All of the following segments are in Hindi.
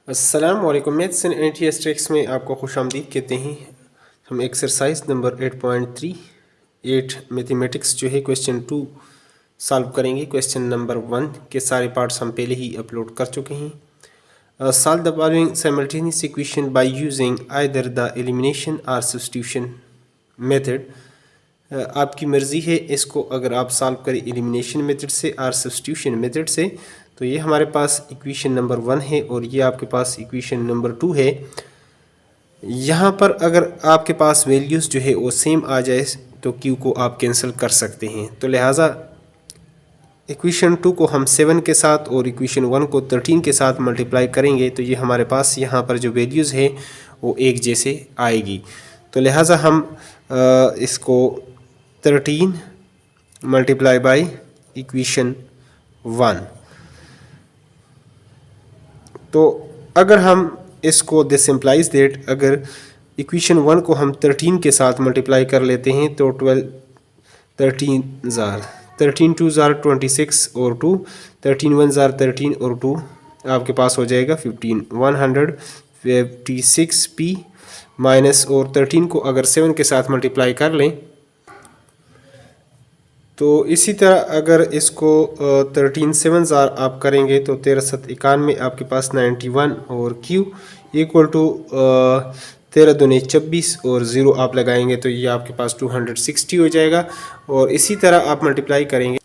अस्सलाम वालेकुम। मैथ्स एंड एनटीएस ट्रिक्स में आपको खुशामदीद कहते हैं। हम एक्सरसाइज नंबर 8.38 मैथमेटिक्स जो है क्वेश्चन 2 सॉल्व करेंगे। क्वेश्चन नंबर 1 के सारे पार्ट्स हम पहले ही अपलोड कर चुके हैं। Solve the following simultaneous equation by using either the elimination और सब्स्टिट्यूशन मेथड। आपकी मर्ज़ी है इसको अगर आप सॉल्व करें एलिमिनेशन मेथड से और सब्स्टिट्यूशन मेथड से। तो ये हमारे पास इक्वेशन नंबर 1 है और ये आपके पास इक्वेशन नंबर 2 है। यहाँ पर अगर आपके पास वैल्यूज़ जो है वो सेम आ जाए तो क्यू को आप कैंसिल कर सकते हैं। तो लिहाजा इक्वेशन 2 को हम 7 के साथ और इक्वेशन 1 को 13 के साथ मल्टीप्लाई करेंगे तो ये हमारे पास यहाँ पर जो वैल्यूज़ है वो एक जैसे आएगी। तो लिहाजा हम इसको 13 मल्टीप्लाई बाई इक्वेशन 1। तो अगर हम इसको दिस इम्प्लाइज दैट अगर इक्वेशन 1 को हम 13 के साथ मल्टीप्लाई कर लेते हैं तो 13 2 ज़ार 26 और 2 13 1 ज़ार 13 और 2 आपके पास हो जाएगा 15 156p माइनस और 13 को अगर 7 के साथ मल्टीप्लाई कर लें तो इसी तरह अगर इसको 13 7 ज़ार आप करेंगे तो 13 7 91 आपके पास 91 और Q इक्वल टू 13 दूनी 26 और 0 आप लगाएंगे तो ये आपके पास 260 हो जाएगा। और इसी तरह आप मल्टीप्लाई करेंगे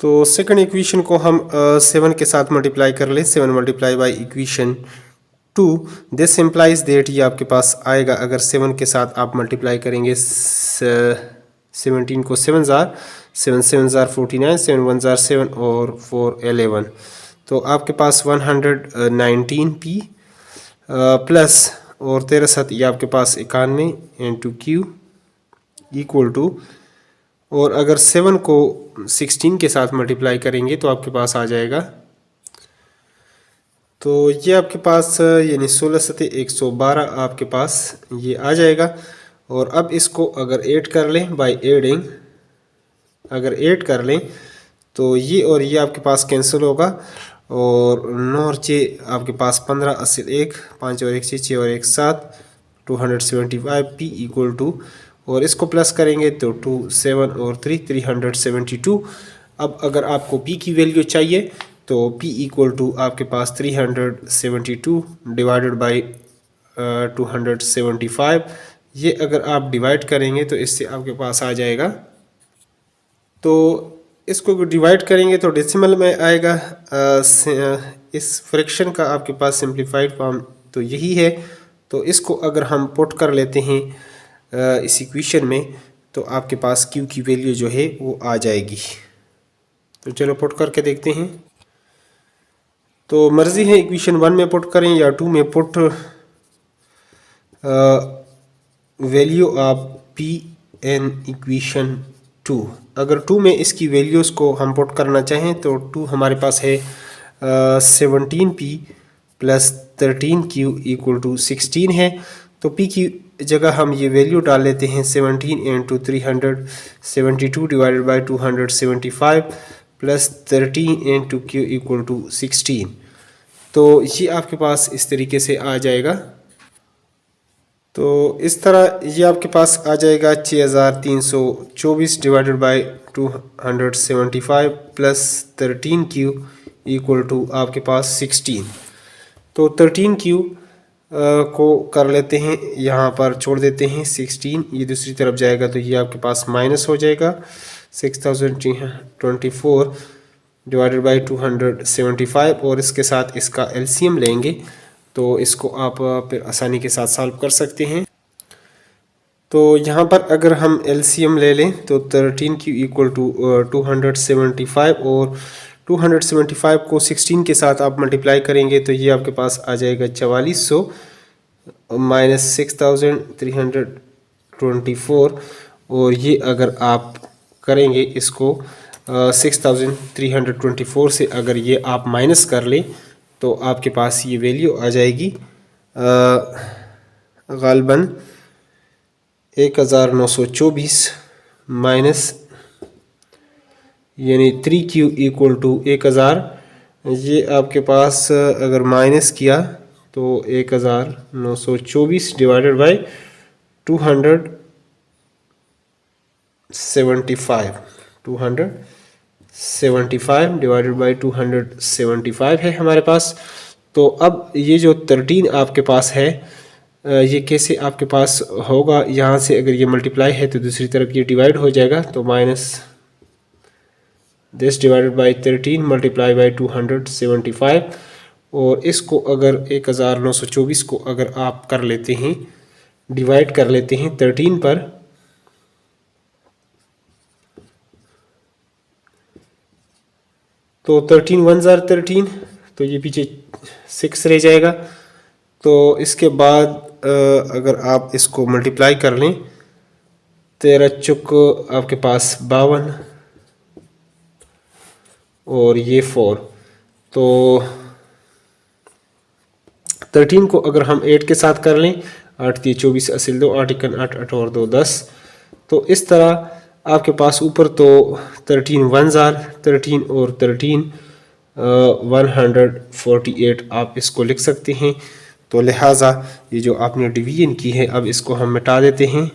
तो सेकंड इक्वेशन को हम 7 के साथ मल्टीप्लाई कर लें। 7 multiply by equation 2 this implies that ये आपके पास आएगा अगर 7 के साथ आप मल्टीप्लाई करेंगे 17 को 7 ज़ार 7 7 ज़ार 49 7 1 ज़ार 7 और 4 11 तो आपके पास 119p प्लस और 13 7 ये आपके पास 91 इंटू Q इक्वल टू और अगर 7 को 16 के साथ मल्टीप्लाई करेंगे तो आपके पास आ जाएगा तो ये आपके पास यानी 16 सतह 112 आपके पास ये आ जाएगा। और अब इसको अगर ऐड कर लें बाय एडिंग अगर ऐड कर लें तो ये और ये आपके पास कैंसिल होगा और 9 और 6 आपके पास 15 80 1 5 और 1 6 और 1 7 275p इक्वल टू और इसको प्लस करेंगे तो 2 7 और 3 372। अब अगर आपको p की वैल्यू चाहिए तो p इक्वल टू आपके पास 372 डिवाइडेड बाई 275। ये अगर आप डिवाइड करेंगे तो इससे आपके पास आ जाएगा तो इसको डिवाइड करेंगे तो डेसिमल में आएगा। इस फ्रैक्शन का आपके पास सिंप्लीफाइड फॉर्म तो यही है। तो इसको अगर हम पुट कर लेते हैं इस इक्वेशन में तो आपके पास Q की वैल्यू जो है वो आ जाएगी। तो चलो पुट करके देखते हैं। तो मर्ज़ी है इक्वेशन 1 में पुट करें या 2 में put value of P an equation 2। अगर 2 में इसकी वैल्यूज़ को हम पुट करना चाहें तो 2 हमारे पास है 17p plus 13q equal to 16 है। तो p की जगह हम ये वैल्यू डाल लेते हैं 17 into 372 divided by 275 plus 13 into q equal to 16। तो ये आपके पास इस तरीके से आ जाएगा। तो इस तरह ये आपके पास आ जाएगा 6324 divided by 275 plus 13q equal to आपके पास 16। तो 13q को कर लेते हैं यहाँ पर छोड़ देते हैं 16 ये दूसरी तरफ जाएगा तो ये आपके पास माइनस हो जाएगा 6024 डिवाइडेड बाई 275 और इसके साथ इसका एलसीएम लेंगे तो इसको आप फिर आसानी के साथ सॉल्व कर सकते हैं। तो यहाँ पर अगर हम एलसीएम ले लें तो 13q इक्वल टू 275 और 275 को 16 के साथ आप मल्टीप्लाई करेंगे तो ये आपके पास आ जाएगा 4400 माइनस 6324 और ये अगर आप करेंगे इसको 6324 से अगर ये आप माइनस कर लें तो आपके पास ये वैल्यू आ जाएगी गालबन 1924 माइनस यानी 3q इक्वल टू 1000 ये आपके पास अगर माइनस किया तो 1924 डिवाइडेड बाई 275 डिवाइडेड बाई 275 है हमारे पास। तो अब ये जो 13 आपके पास है ये कैसे आपके पास होगा, यहाँ से अगर ये मल्टीप्लाई है तो दूसरी तरफ ये डिवाइड हो जाएगा, तो minus this divided by 13 multiply by 275, और इसको अगर 1924 को अगर आप कर लेते हैं डिवाइड कर लेते हैं 13 पर, तो 13 1 जार 13, तो ये पीछे 6 रह जाएगा। तो इसके बाद अगर आप इसको मल्टीप्लाई कर लें 13 चुक आपके पास 52 और ये 4, तो 13 को अगर हम 8 के साथ कर लें 8 3 24 असिल 2 8 1 8 8 और 2 10, तो इस तरह आपके पास ऊपर तो 13 1 जार 13 और 13 148 आप इसको लिख सकते हैं। तो लिहाजा ये जो आपने डिवीजन की है अब इसको हम मिटा देते हैं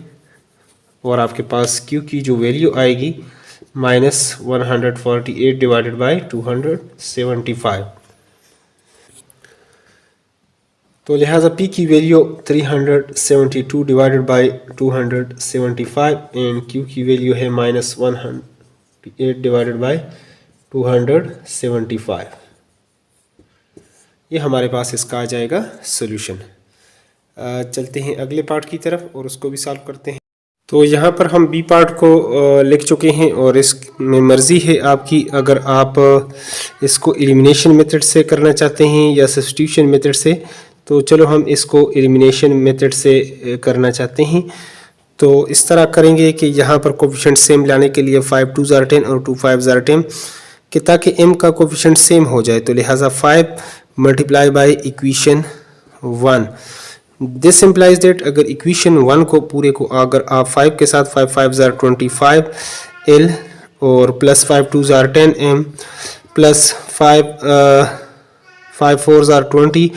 और आपके पास Q की जो वैल्यू आएगी -148 डिवाइडेड बाई 275। तो लिहाजा P की value 372 divided by 275 and Q की वैल्यू है -108 डिवाइडेड बाई 275। ये हमारे पास इसका आ जाएगा सॉल्यूशन। चलते हैं अगले पार्ट की तरफ और उसको भी सॉल्व करते हैं। तो यहाँ पर हम बी पार्ट को लिख चुके हैं और इसमें मर्ज़ी है आपकी, अगर आप इसको एलिमिनेशन मेथड से करना चाहते हैं या सब्स्टिट्यूशन मेथड से, तो चलो हम इसको एलिमिनेशन मेथड से करना चाहते हैं। तो इस तरह करेंगे कि यहाँ पर कोफिशिएंट सेम लाने के लिए 5 2 ज़ार 10 और 2 5 ज़ार 10 कि ताकि m का कोफिशिएंट सेम हो जाए, तो लिहाजा 5 multiply by equation 1। This implies that अगर इक्वेशन 1 को पूरे को अगर आप 5 के साथ 5 5 ज़ार 25 L और प्लस 5 2 ज़ार 10 M प्लस 5 4 ज़ार 20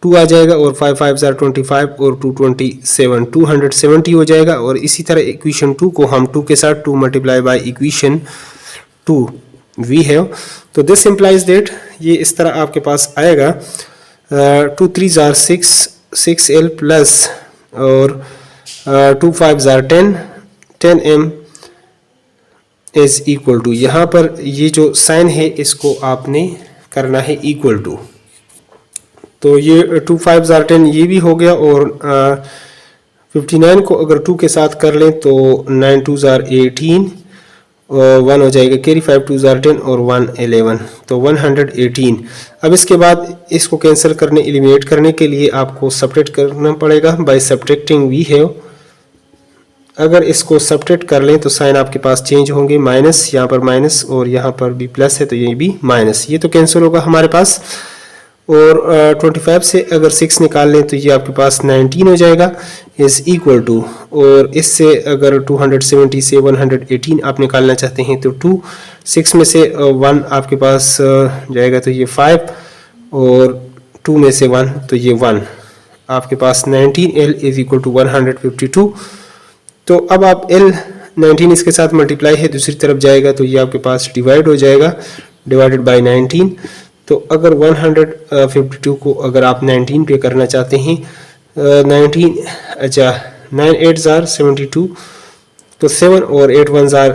2 आ जाएगा और 5 5 ज़ार 25 और 227 270 हो जाएगा। और इसी तरह इक्वेशन 2 को हम 2 के साथ 2 मल्टीप्लाई बाई इक्वेशन 2 V है। तो दिस इम्प्लाइज दैट ये इस तरह आपके पास आएगा 2 3 ज़ार 6 L प्लस और 2 5 ज़ार 10 M इज इक्वल टू, यहाँ पर ये जो साइन है इसको आपने करना है इक्वल टू। तो ये 2 5 ज़ार 10 ये भी हो गया और 59 को अगर 2 के साथ कर लें तो 9 2 ज़ार 18 और 1 हो जाएगा कैरी 5 2 ज़ार 10 और 1 11, तो 118। अब इसके बाद इसको कैंसिल करने एलिमिनेट करने के लिए आपको सब्ट्रैक्ट करना पड़ेगा बाय सब्ट्रैक्टिंग वी है। अगर इसको सब्ट्रैक्ट कर लें तो साइन आपके पास चेंज होंगे, माइनस यहाँ पर माइनस और यहाँ पर भी प्लस है तो ये भी माइनस, ये तो कैंसिल होगा हमारे पास। और 25 से अगर 6 निकाल लें तो ये आपके पास 19 हो जाएगा इज इक्वल टू, और इससे अगर 270 से 118 आप निकालना चाहते हैं तो 6 में से 1 आपके पास जाएगा तो ये 5 और 2 में से 1 तो ये 1 आपके पास 19L इज इक्वल टू 152। तो अब आप L 19 इसके साथ मल्टीप्लाई है दूसरी तरफ जाएगा तो ये आपके पास डिवाइड हो जाएगा डिवाइडेड बाय 19। तो अगर 152 को अगर आप 19 पे करना चाहते हैं 19 अच्छा 9 8 ज़ार 72, तो 7 और 8 1 ज़ार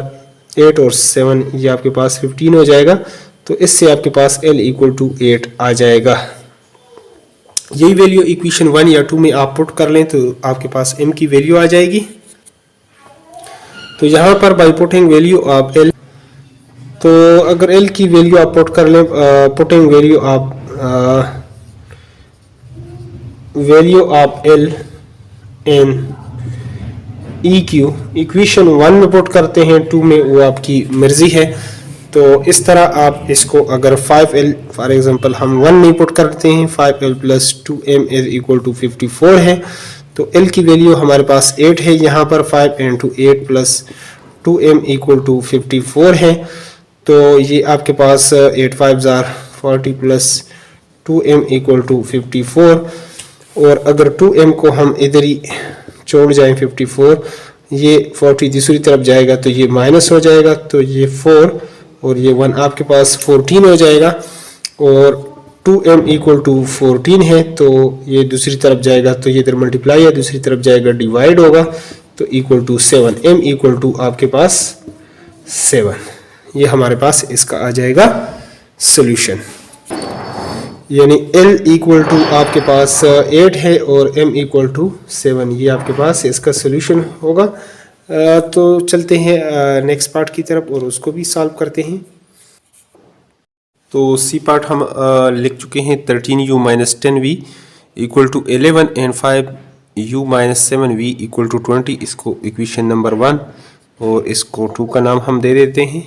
8 और 7 ये आपके पास 15 हो जाएगा। तो इससे आपके पास L इक्वल टू 8 आ जाएगा। यही वैल्यू इक्वेशन 1 या 2 में आप पुट कर लें तो आपके पास M की वैल्यू आ जाएगी। तो यहाँ पर by putting value of L, तो अगर L की वैल्यू आप पुट कर लें putting value of L in EQ equation 1 में पुट करते हैं, 2 में वो आपकी मर्जी है। तो इस तरह आप इसको अगर 5L फॉर एग्जांपल हम 1 में पुट करते हैं 5L plus 2M is equal to 54 है, तो L की वैल्यू हमारे पास 8 है, यहाँ पर 5 into 8 plus 2M equal to 54 है। तो ये आपके पास 8 5 ज़ार 40 प्लस 2m इक्वल टू 54, और अगर 2m को हम इधर ही छोड़ जाएं 54, ये 40 दूसरी तरफ जाएगा तो ये माइनस हो जाएगा, तो ये 4 और ये 1 आपके पास 14 हो जाएगा, और 2m इक्वल टू 14 है तो ये दूसरी तरफ जाएगा तो ये इधर मल्टीप्लाई है, दूसरी तरफ जाएगा डिवाइड होगा तो equal to 7, m equal to आपके पास 7। ये हमारे पास इसका आ जाएगा सोल्यूशन, यानी L इक्वल टू आपके पास 8 है और M इक्वल टू 7, ये आपके पास इसका सोल्यूशन होगा। तो चलते हैं नेक्स्ट पार्ट की तरफ और उसको भी सॉल्व करते हैं। तो सी पार्ट हम लिख चुके हैं 13u minus 10v equal to 11 and 5u minus 7v equal to 20। इसको इक्वेशन नंबर 1 और इसको 2 का नाम हम दे देते हैं।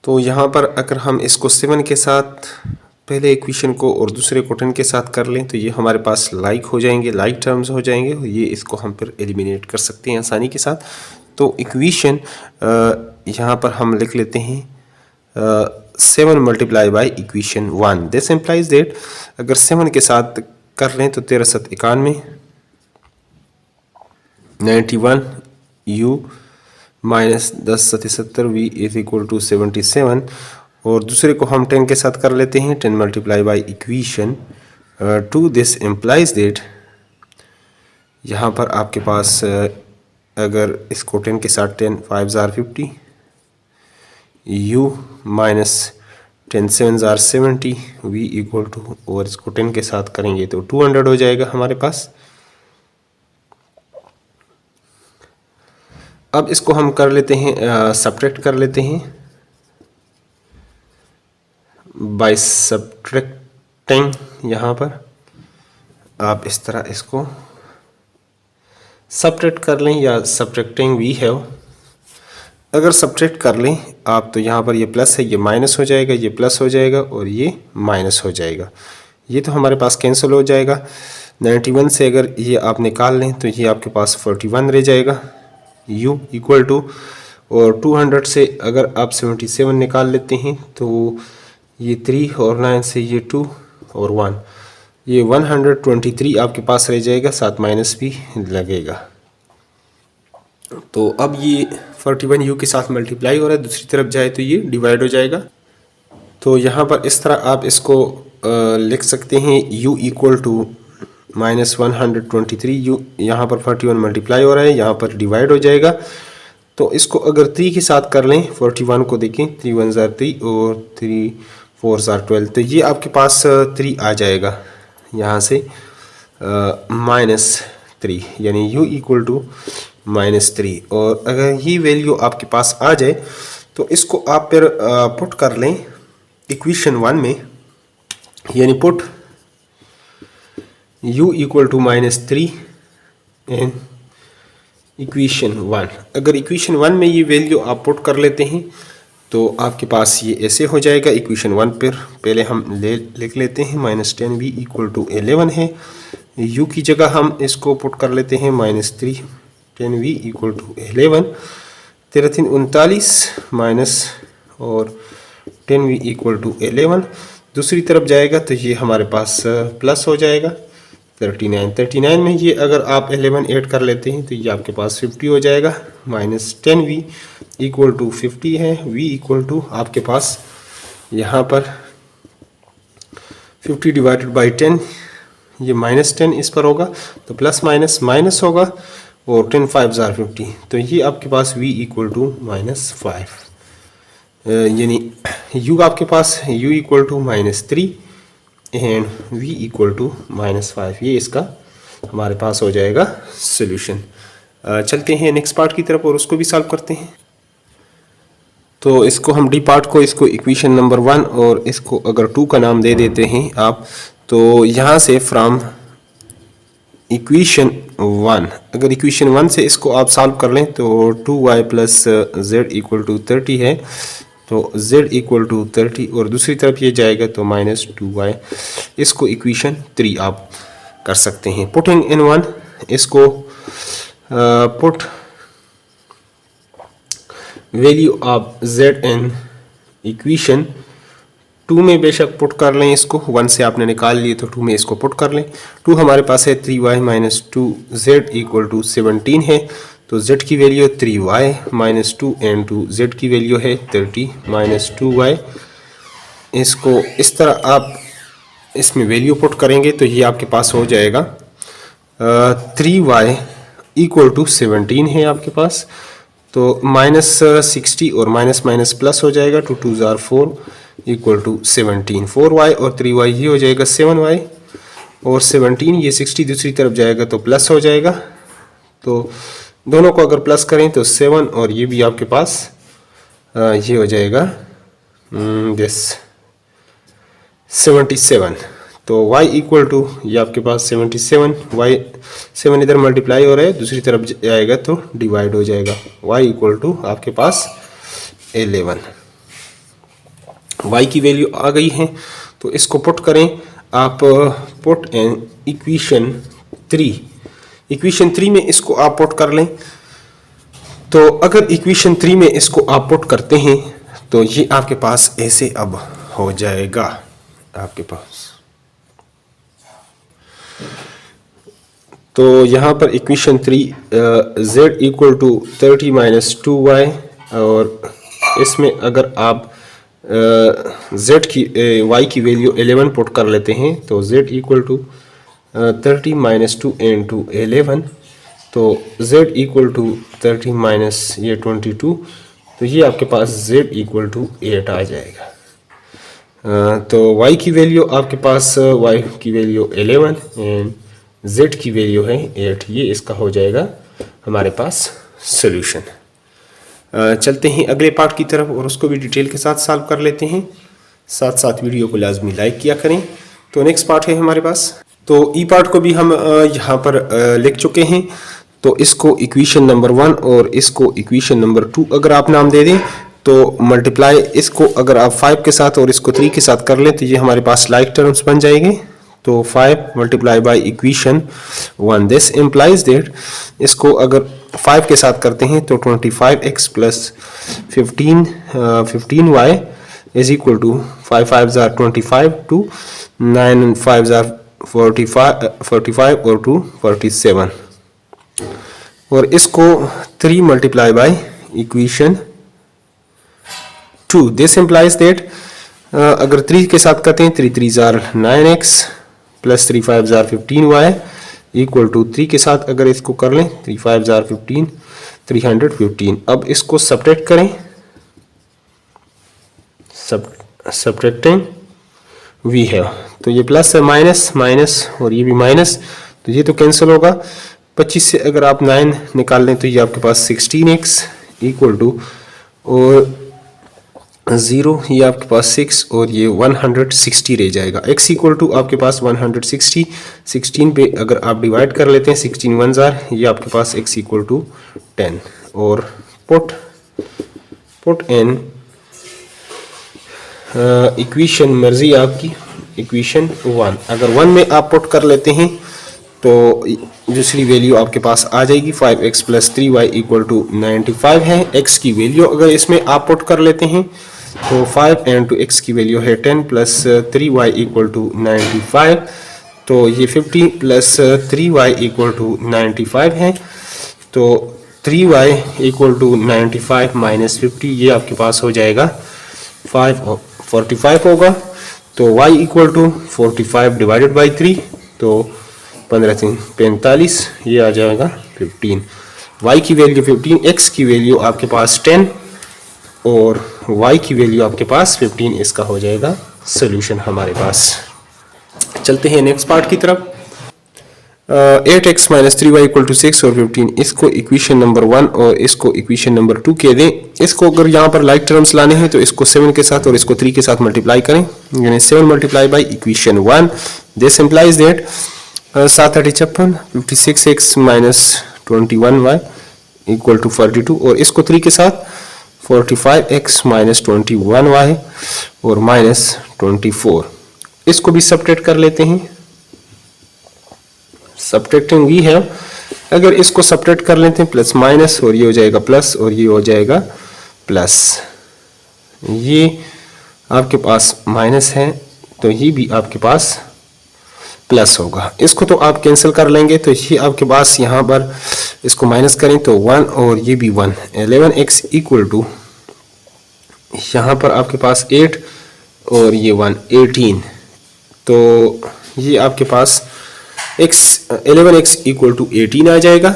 तो यहाँ पर अगर हम इसको 7 के साथ पहले इक्वेशन को और दूसरे को 10 के साथ कर लें तो ये हमारे पास लाइक हो जाएंगे, लाइक टर्म्स हो जाएंगे, और ये इसको हम फिर एलिमिनेट कर सकते हैं आसानी के साथ। तो इक्वेशन यहाँ पर हम लिख लेते हैं 7 multiply by equation 1। This implies that अगर 7 के साथ कर लें तो 13 7 91, 91u minus 10 77 v is equal to 77, और दूसरे को हम 10 के साथ कर लेते हैं 10 multiply by equation 2। This implies that यहाँ पर आपके पास अगर इसको 10 के साथ 10 5 जार 50 u माइनस 10 7 जार 70 v इक्वल टू, और इसको 10 के साथ करेंगे तो 200 हो जाएगा हमारे पास। अब इसको हम कर लेते हैं सब्ट्रैक्ट कर लेते हैं बाय सब्ट्रैक्टिंग। यहाँ पर आप इस तरह इसको सब्ट्रैक्ट कर लें या सब्ट्रैक्टिंग भी है। अगर सब्ट्रैक्ट कर लें आप तो यहाँ पर ये प्लस है, ये माइनस हो जाएगा, ये प्लस हो जाएगा और ये माइनस हो जाएगा। ये तो हमारे पास कैंसिल हो जाएगा। 91 से अगर ये आप निकाल लें तो ये आपके पास 41 रह जाएगा u इक्वल टू, और 200 से अगर आप 77 निकाल लेते हैं तो ये 3 और 9 से ये 2 और 1, ये 123 आपके पास रह जाएगा, साथ माइनस भी लगेगा। तो अब ये 41 u के साथ मल्टीप्लाई हो रहा है, दूसरी तरफ जाए तो ये डिवाइड हो जाएगा। तो यहाँ पर इस तरह आप इसको लिख सकते हैं u equal to minus 123 u, यहाँ पर 41 मल्टीप्लाई हो रहा है, यहाँ पर डिवाइड हो जाएगा। तो इसको अगर 3 के साथ कर लें 41 को देखें, 3 1 जार 3 और 3 4 जार 12, तो ये आपके पास 3 आ जाएगा यहाँ से -3, यानी u इक्वल टू -3। और अगर ये वैल्यू आपके पास आ जाए तो इसको आप फिर पुट कर लें इक्वेशन 1 में, यानी put u equal to -3 and equation 1। अगर इक्वेशन 1 में ये वैल्यू आप पुट कर लेते हैं तो आपके पास ये ऐसे हो जाएगा। इक्वेशन 1 पर पहले हम लिख लेते हैं -10v इक्वल टू 11 है, u की जगह हम इसको पुट कर लेते हैं -3 10v इक्वल टू 11, 13 3 39 माइनस और 10v इक्वल टू 11, दूसरी तरफ जाएगा तो ये हमारे पास प्लस हो जाएगा 39 में ये अगर आप 11 ऐड कर लेते हैं तो ये आपके पास 50 हो जाएगा। -10v इक्वल टू 50 है, v इक्वल टू आपके पास यहाँ पर 50 डिवाइडेड बाई 10, ये -10 इस पर होगा तो प्लस माइनस माइनस होगा, और 10 5 जार 50, तो ये आपके पास v इक्वल टू -5, यानी u आपके पास u equal to -3 and v equal to -5, ये इसका हमारे पास हो जाएगा सोल्यूशन। चलते हैं नेक्स्ट पार्ट की तरफ और उसको भी सॉल्व करते हैं। तो इसको हम डी पार्ट को, इसको इक्वेशन नंबर 1 और इसको अगर 2 का नाम दे देते हैं आप, तो यहाँ से फ्रॉम इक्वेशन 1, अगर इक्वेशन 1 से इसको आप सॉल्व कर लें तो 2y plus z equal to 30 है, तो z इक्वल टू 30 और दूसरी तरफ ये जाएगा तो -2y, इसको इक्वेशन 3 आप कर सकते हैं। पुटिंग इन 1, इसको put value of z in equation 2 में बेशक पुट कर लें इसको, 1 से आपने निकाल लिए तो 2 में इसको पुट कर लें। 2 हमारे पास है 3y minus 2z equal to 17 है, तो z की value 3y minus 2 and 2z की वैल्यू है 30 माइनस 2y। इसको इस तरह आप इसमें वैल्यू पुट करेंगे तो ये आपके पास हो जाएगा 3y इक्वल टू 17 है आपके पास, तो माइनस 60 और माइनस माइनस प्लस हो जाएगा, 2 2 जार 4 इक्वल टू 17। 4y और 3y ये हो जाएगा 7y और 17, ये 60 दूसरी तरफ जाएगा तो प्लस हो जाएगा, तो दोनों को अगर प्लस करें तो 7 और ये भी आपके पास ये हो जाएगा दिस 77। तो y इक्वल टू ये आपके पास 77, y 7 इधर मल्टीप्लाई हो रहा है, दूसरी तरफ जाएगा तो डिवाइड हो जाएगा, y इक्वल टू आपके पास 11। y की वैल्यू आ गई है तो इसको पुट करें आप, पुट एन इक्वेशन 3। इक्वेशन 3 में इसको आप पुट कर लें, तो अगर इक्वेशन 3 में इसको आप पुट करते हैं तो ये आपके पास ऐसे अब हो जाएगा आपके पास। तो यहाँ पर equation 3 z equal to 30 minus 2y, और इसमें अगर आप z की y की वैल्यू 11 पुट कर लेते हैं तो z equal to 30 minus 2 and 2 11, तो z इक्वल टू 30 माइनस ये 22, तो ये आपके पास z इक्वल टू 8 आ जाएगा। तो y की वैल्यू आपके पास y की वैल्यू 11 एंड z की वैल्यू है 8, ये इसका हो जाएगा हमारे पास सॉल्यूशन। चलते हैं अगले पार्ट की तरफ और उसको भी डिटेल के साथ सॉल्व कर लेते हैं। साथ साथ वीडियो को लाजमी लाइक किया करें। तो नेक्स्ट पार्ट है हमारे पास, तो ई पार्ट को भी हम यहाँ पर लिख चुके हैं। तो इसको इक्वेशन नंबर 1 और इसको इक्वेशन नंबर 2 अगर आप नाम दे दें तो मल्टीप्लाई इसको अगर आप 5 के साथ और इसको 3 के साथ कर लें तो ये हमारे पास लाइक टर्म्स बन जाएंगे। तो 5 multiply by equation 1, this implies that इसको अगर 5 के साथ करते हैं तो 25x plus 15y is equal to 5 5 जार 25 टू 9 5 जार 45 और 2 47, और इसको 3 multiply by equation 2, this implies that अगर 3 के साथ करते हैं 3 3 जार 9x प्लस 3 5 जार 15y इक्वल टू 3 के साथ अगर इसको कर लें 3 5 जार 15 315। अब इसको सब्ट्रैक्ट करें, सब्ट्रैक्टिंग वी है तो ये प्लस है माइनस माइनस और ये भी माइनस, तो ये तो कैंसिल होगा। 25 से अगर आप 9 निकाल लें तो ये आपके पास 16x इक्वल टू और 0 ये आपके पास 6 और ये 160 रह जाएगा। x इक्वल टू आपके पास 160, 16 पे अगर आप डिवाइड कर लेते हैं 16 1 जार ये आपके पास x इक्वल टू 10, और पुट एन इक्वेशन मर्जी आपकी इक्वेशन 1, अगर 1 में आप पुट कर लेते हैं तो दूसरी वैल्यू आपके पास आ जाएगी 5x plus 3y equal to 95 है। x की वैल्यू अगर इसमें आप पुट कर लेते हैं तो 5 एंड टू x की वैल्यू है 10 प्लस 3y इक्वल टू 95, तो ये 50 प्लस 3y इक्वल टू 95 है, तो 3y इक्वल टू 95 माइनस 50 ये आपके पास हो जाएगा 45 होगा। तो y equal to 45 divided by 3, तो 15 3 45 ये आ जाएगा 15। y की वैल्यू 15, x की वैल्यू आपके पास 10 और y की वैल्यू आपके पास 15, इसका हो जाएगा सॉल्यूशन हमारे पास। चलते हैं नेक्स्ट पार्ट की तरफ। 8x minus 3y equal to 6 और 15, इसको इक्वेशन नंबर 1 और इसको इक्वेशन नंबर 2 कह दें। इसको अगर यहाँ पर लाइक टर्म्स लाने हैं तो इसको 7 के साथ और इसको 3 के साथ मल्टीप्लाई करें, यानी 7 multiply by equation 1, this implies that 7 56 56x minus 21y equal to 42, और इसको 3 के साथ 45x माइनस 21y और माइनस 24, इसको भी सब्ट्रैक्ट कर लेते हैं। सब्ट्रैक्टिंग वी है, अगर इसको सब्ट्रैक्ट कर लेते हैं प्लस माइनस और ये हो जाएगा प्लस और ये हो जाएगा प्लस, ये आपके पास माइनस है तो ये भी आपके पास प्लस होगा। इसको तो आप कैंसिल कर लेंगे, तो ये आपके पास यहाँ पर इसको माइनस करें तो 1 और ये भी 1, 11x इक्वल टू यहाँ पर आपके पास 8 और ये 1, 18। तो ये आपके पास 11x इक्वल टू 18 आ जाएगा।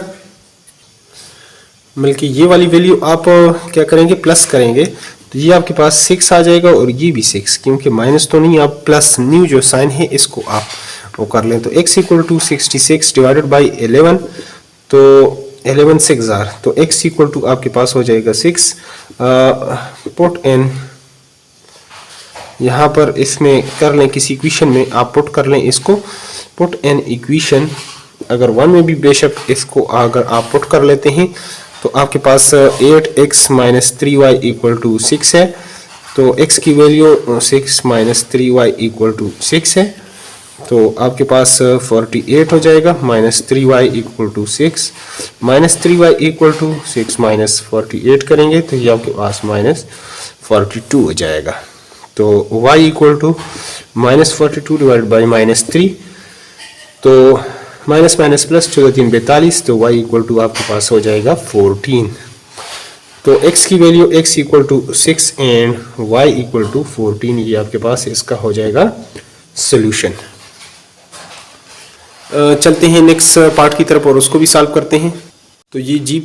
बल्कि ये वाली वैल्यू आप क्या करेंगे, प्लस करेंगे, तो ये आपके पास 6 आ जाएगा और ये भी 6, क्योंकि माइनस तो नहीं, आप प्लस न्यू जो साइन है इसको आप वो कर लें। तो x equal to 66 divided by 11, तो 11 6 आर, तो x इक्वल टू आपके पास हो जाएगा 6। पुट इन यहाँ पर इसमें कर लें, किसी इक्वेशन में आप पुट कर लें इसको, पुट इन इक्वेशन, अगर 1 में भी बेशक इसको अगर आप पुट कर लेते हैं तो आपके पास 8x minus 3y equal to 6 है। तो x की value 6 minus 3y equal to 6 है, तो आपके पास 48 हो जाएगा। Minus 3y equal to 6, minus 3y equal to 6 minus 48 करेंगे तो ये आपके पास माइनस 42 हो जाएगा। तो y equal to minus 42 divide by minus 3, तो माइनस माइनस प्लस 14 3 42, तो y इक्वल टू आपके पास हो जाएगा 14। तो x की value x equal to 6 and y equal to 14, ये आपके पास इसका हो जाएगा सोल्यूशन। चलते हैं नेक्स्ट पार्ट की तरफ और उसको भी सॉल्व करते हैं। तो ये जी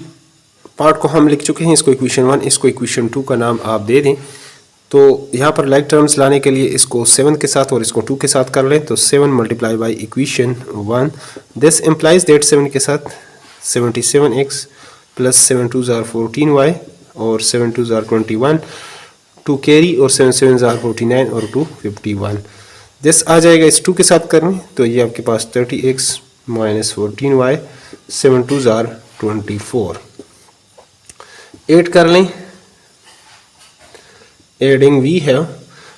पार्ट को हम लिख चुके हैं, इसको इक्वेशन 1, इसको इक्वेशन 2 का नाम आप दे दें। तो यहाँ पर लाइक टर्म्स लाने के लिए इसको 7 के साथ और इसको 2 के साथ कर लें, तो 7 multiply by equation 1, this implies that 7 के साथ 77x प्लस 7 2 जार 14y और 7 2 जार 21, 2 कैरी और 7 7 जार 49 और 2 51। दिस आ जाएगा इस 2 के साथ करने, तो ये आपके पास 30x माइनस 14y, 7 2 जार 24। 8 कर लें, एडिंग वी है,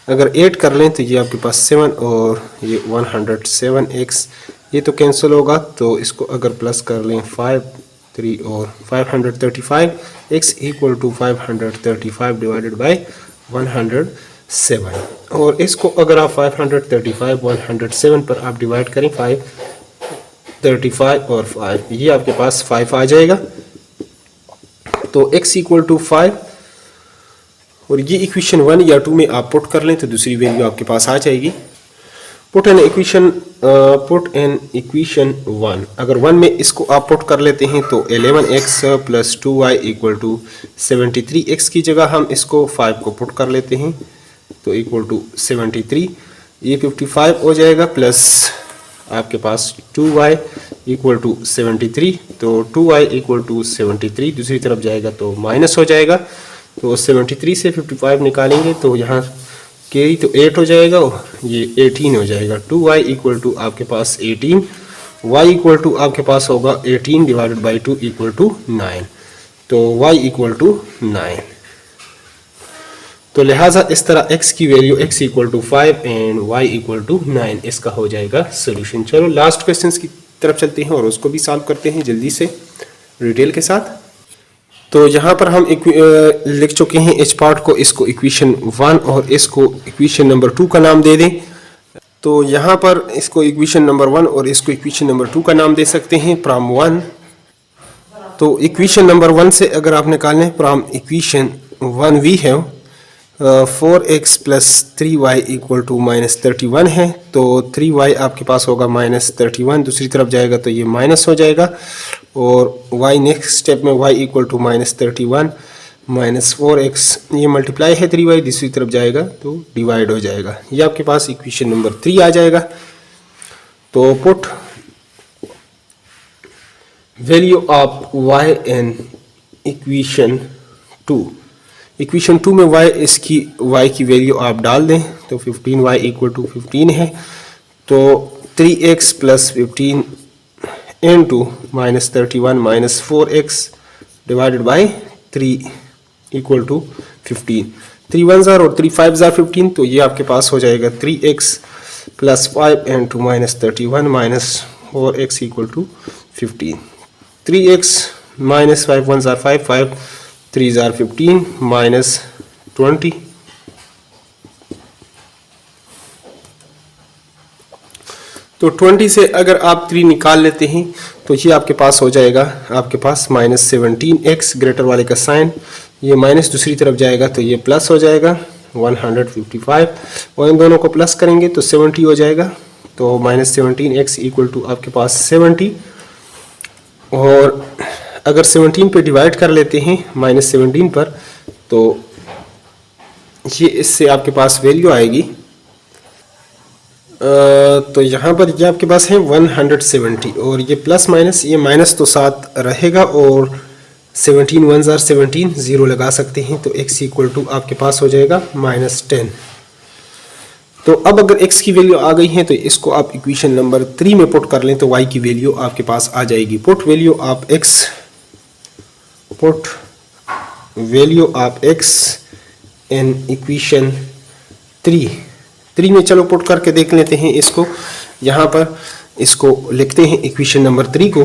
अगर 8 कर लें तो ये आपके पास 7 और ये 107x, ये तो कैंसिल होगा, तो इसको अगर प्लस कर लें 5 3 और 535, x equal to 535 divided by 107, और इसको अगर आप 535 107 पर आप डिवाइड करें 535 और 5, ये आपके पास 5 आ जाएगा। तो x इक्वल टू 5, और ये इक्वेशन 1 या 2 में आप पुट कर लें तो दूसरी वैल्यू आपके पास आ जाएगी। पुट इन इक्वेशन 1, अगर 1 में इसको आप पुट कर लेते हैं तो 11x plus 2y equal to 73, x की जगह हम इसको 5 को पुट कर लेते हैं तो इक्वल टू 73, ये 55 हो जाएगा, प्लस आपके पास 2y इक्वल टू 73, तो 2y इक्वल टू 73 दूसरी तरफ जाएगा तो माइनस हो जाएगा, तो 73 से 55 निकालेंगे तो यहाँ कैरी तो 8 हो जाएगा, ये 18 हो जाएगा। 2y इक्वल टू आपके पास 18, y इक्वल टू आपके पास होगा 18 डिवाइडेड बाई 2 इक्वल टू 9, तो y इक्वल टू 9। तो लिहाजा इस तरह x की value x equal to 5 and y equal to 9, इसका हो जाएगा सोल्यूशन। चलो लास्ट क्वेश्चन की तरफ चलते हैं और उसको भी सॉल्व करते हैं जल्दी से डिटेल के साथ। तो यहाँ पर हम लिख चुके हैं एच पार्ट को, इसको इक्वेशन 1 और इसको इक्वेशन नंबर 2 का नाम दे दें। तो यहाँ पर इसको इक्वेशन नंबर 1 और इसको इक्वेशन नंबर 2 का नाम दे सकते हैं फ्रॉम 1। तो इक्वेशन नंबर 1 से अगर आप निकालें फ्रॉम इक्वेशन 1 वी है 4x plus 3y equal to minus 31 है, तो 3y आपके पास होगा माइनस 31, दूसरी तरफ जाएगा तो ये माइनस हो जाएगा, और y नेक्स्ट स्टेप में y equal to minus 31 minus 4x, ये मल्टीप्लाई है 3y, दूसरी तरफ जाएगा तो डिवाइड हो जाएगा, ये आपके पास इक्वेशन नंबर 3 आ जाएगा। तो put value of y in equation 2, equation 2 में इसकी y की वैल्यू आप डाल दें तो 15y इक्वल टू 15 है, तो 3x plus 15 into minus 31 minus 4x divided by 3 equal to 15, 3 1 जार और 3 5 जार 15, तो ये आपके पास हो जाएगा 3x plus 5 into minus 31 minus 4x equal to 15, 3x minus 5 1 जार 5 5 3 जार 15 माइनस 20 तो 20 से अगर आप 3 निकाल लेते हैं तो ये आपके पास हो जाएगा, आपके पास -17x ग्रेटर वाले का साइन, ये माइनस दूसरी तरफ जाएगा तो ये प्लस हो जाएगा 155, और इन दोनों को प्लस करेंगे तो 70 हो जाएगा। तो -17x इक्वल टू आपके पास 70, और अगर 17 पे डिवाइड कर लेते हैं -17 पर तो ये इससे आपके पास वैल्यू आएगी, तो यहाँ पर ये आपके पास है 170, और ये प्लस माइनस, ये माइनस तो साथ रहेगा, और 17 1 जार 17, 0 लगा सकते हैं, तो x इक्वल टू आपके पास हो जाएगा -10। तो अब अगर x की वैल्यू आ गई है तो इसको आप इक्वेशन नंबर 3 में पुट कर लें तो y की वैल्यू आपके पास आ जाएगी। Put value of x in equation 3 में चलो पुट करके देख लेते हैं इसको। यहाँ पर इसको लिखते हैं इक्वेशन नंबर 3 को,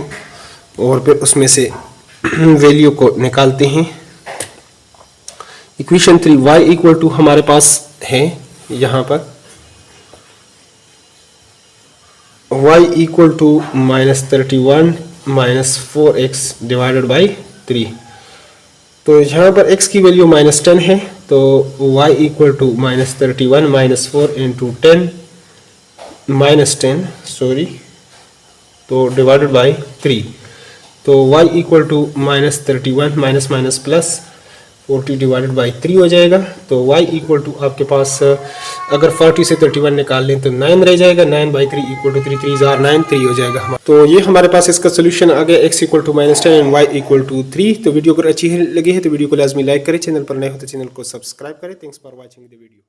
और फिर उसमें से वैल्यू को निकालते हैं। इक्वेशन 3 y इक्वल टू हमारे पास है यहाँ पर y equal to -31 -4x divided by 3। तो यहाँ पर x की वैल्यू -10 है, तो y इक्वल टू -31 -4 इंटू 10 तो डिवाइडेड बाई 3। तो y equal to -31 minus minus plus 40 divided by 3 हो जाएगा। तो y इक्वल टू आपके पास अगर 40 से 31 निकाल लें तो 9 रह जाएगा, 9 बाई 3 इक्वल टू 3 3 जार 9, 3 हो जाएगा हमारा। तो ये हमारे पास इसका सोल्यूशन आ गया, x equal to -10 and y equal to 3। तो वीडियो अगर अच्छी लगी है तो वीडियो को लाजमी लाइक करें, चैनल पर नए हो तो चैनल को सब्सक्राइब करें। Thanks for watching the video.